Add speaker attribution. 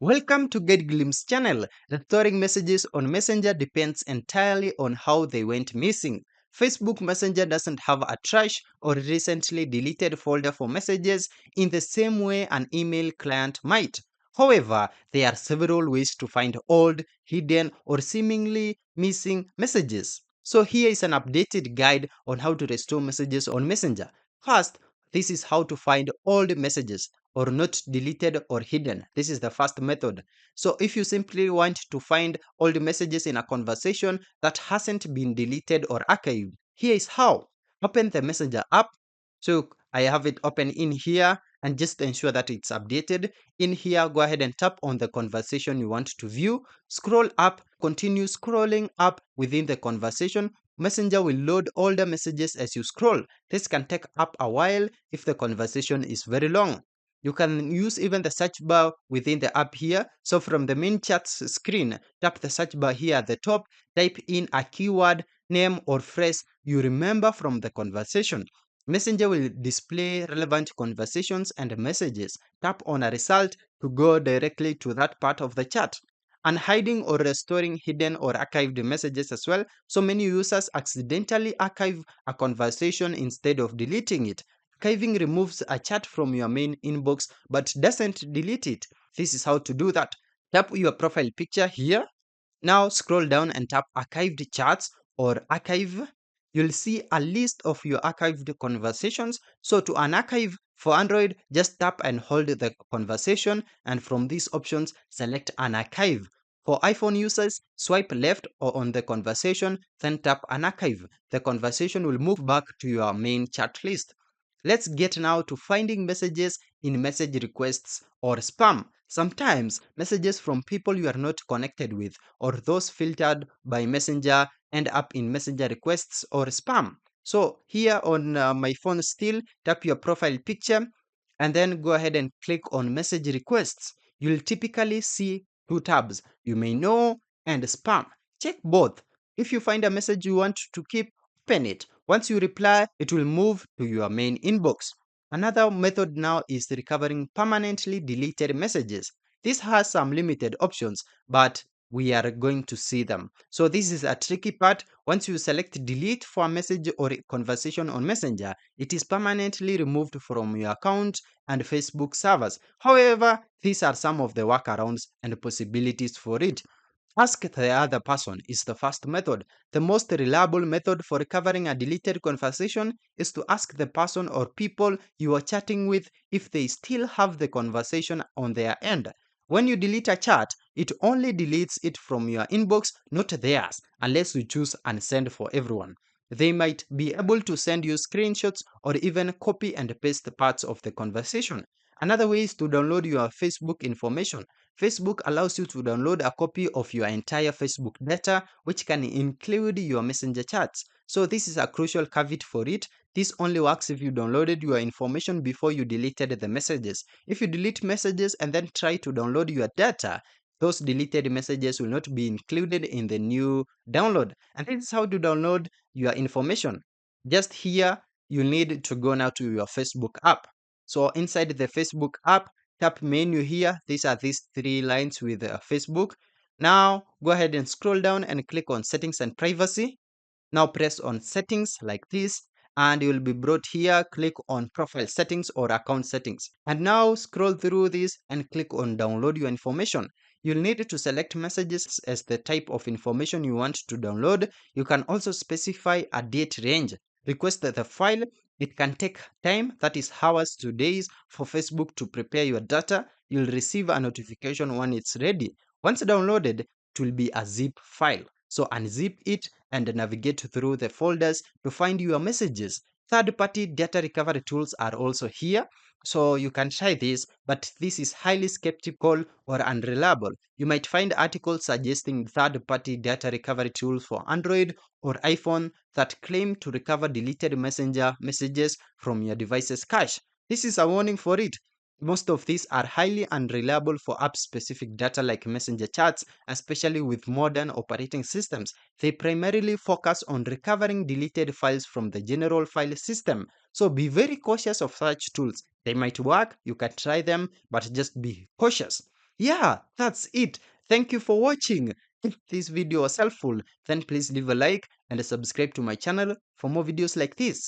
Speaker 1: Welcome to Get Glimpse channel. Restoring messages on Messenger depends entirely on how they went missing. Facebook Messenger doesn't have a trash or recently deleted folder for messages in the same way an email client might. However, there are several ways to find old, hidden, or seemingly missing messages. So here is an updated guide on how to restore messages on Messenger. First, this is how to find old messages or not deleted or hidden. This is the first method. So if you simply want to find all the messages in a conversation that hasn't been deleted or archived, here is how. Open the Messenger app. So I have it open in here and just ensure that it's updated. In here, go ahead and tap on the conversation you want to view. Scroll up, continue scrolling up within the conversation. Messenger will load all the messages as you scroll. This can take up a while if the conversation is very long. You can use even the search bar within the app here. So from the main chats screen, tap the search bar here at the top, type in a keyword, name or phrase you remember from the conversation. Messenger will display relevant conversations and messages. Tap on a result to go directly to that part of the chat. And hiding or restoring hidden or archived messages as well. So many users accidentally archive a conversation instead of deleting it. Archiving removes a chat from your main inbox but doesn't delete it. This is how to do that. Tap your profile picture here. Now scroll down and tap archived chats or archive. You'll see a list of your archived conversations. So to unarchive for Android, just tap and hold the conversation, and from these options, select unarchive. For iPhone users, swipe left or on the conversation, then tap unarchive. The conversation will move back to your main chat list. Let's get now to finding messages in message requests or spam. Sometimes messages from people you are not connected with or those filtered by Messenger end up in messenger requests or spam. So here on my phone still, tap your profile picture and then go ahead and click on message requests. You'll typically see two tabs, you may know and spam. Check both. If you find a message you want to keep, open it. Once you reply, it will move to your main inbox. Another method now is recovering permanently deleted messages. This has some limited options, but we are going to see them. So this is a tricky part. Once you select delete for a message or a conversation on Messenger, it is permanently removed from your account and Facebook servers. However, these are some of the workarounds and possibilities for it. Ask the other person is the first method. The most reliable method for recovering a deleted conversation is to ask the person or people you are chatting with if they still have the conversation on their end. When you delete a chat, it only deletes it from your inbox, not theirs, unless you choose unsend for everyone. They might be able to send you screenshots or even copy and paste parts of the conversation. Another way is to download your Facebook information. Facebook allows you to download a copy of your entire Facebook data, which can include your Messenger chats. So this is a crucial caveat for it. This only works if you downloaded your information before you deleted the messages. If you delete messages and then try to download your data, those deleted messages will not be included in the new download. And this is how to download your information. Just here, you need to go now to your Facebook app. So inside the Facebook app, tap menu here. These are these three lines with Facebook. Now go ahead and scroll down and click on settings and privacy. Now press on settings like this and you will be brought here. Click on profile settings or account settings. And now scroll through this and click on download your information. You'll need to select messages as the type of information you want to download. You can also specify a date range. Request the file. It can take time, that is hours to days, for Facebook to prepare your data. You'll receive a notification when it's ready. Once downloaded, it will be a zip file. So unzip it and navigate through the folders to find your messages. Third-party data recovery tools are also here. So you can try this, but this is highly skeptical or unreliable. You might find articles suggesting third-party data recovery tools for Android or iPhone that claim to recover deleted Messenger messages from your device's cache. This is a warning for it. Most of these are highly unreliable for app-specific data like Messenger chats, especially with modern operating systems. They primarily focus on recovering deleted files from the general file system. So be very cautious of such tools. They might work, you can try them, but just be cautious. Yeah, that's it. Thank you for watching. If this video was helpful, then please leave a like and subscribe to my channel for more videos like this.